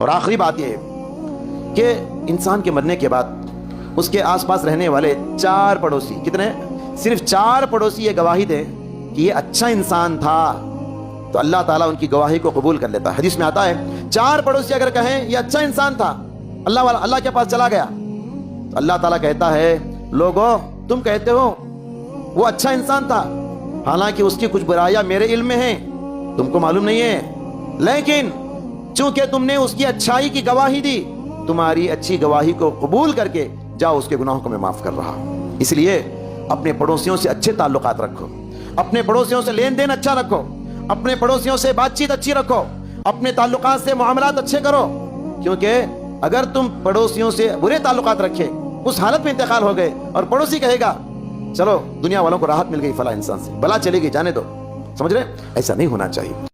اور آخری بات یہ ہے کہ انسان کے مرنے کے بعد اس کے آس پاس رہنے والے 4 پڑوسی، کتنے؟ صرف 4 پڑوسی یہ گواہی دیں کہ یہ اچھا انسان تھا، تو اللہ تعالیٰ ان کی گواہی کو قبول کر لیتا ہے۔ حدیث میں آتا ہے 4 پڑوسی اگر کہیں یہ اچھا انسان تھا، اللہ کے پاس چلا گیا، تو اللہ تعالیٰ کہتا ہے لوگوں تم کہتے ہو وہ اچھا انسان تھا، حالانکہ اس کی کچھ برائیاں میرے علم میں ہیں، تم کو معلوم نہیں ہے، لیکن چونکہ تم نے اس کی اچھائی کی گواہی دی، تمہاری اچھی گواہی کو قبول کر کے جاؤ، اس کے گناہوں کو میں معاف کر رہا ہوں۔ اس لیے اپنے پڑوسیوں سے اچھے تعلقات رکھو، اپنے پڑوسیوں سے لین دین اچھا رکھو، اپنے پڑوسیوں سے بات چیت اچھی رکھو، اپنے تعلقات سے معاملات اچھے کرو، کیونکہ اگر تم پڑوسیوں سے برے تعلقات رکھے، اس حالت میں انتقال ہو گئے اور پڑوسی کہے گا چلو دنیا والوں کو راحت مل گئی فلاں انسان سے، بلا چلے گی جانے دو، سمجھ رہے؟ ایسا نہیں ہونا چاہیے۔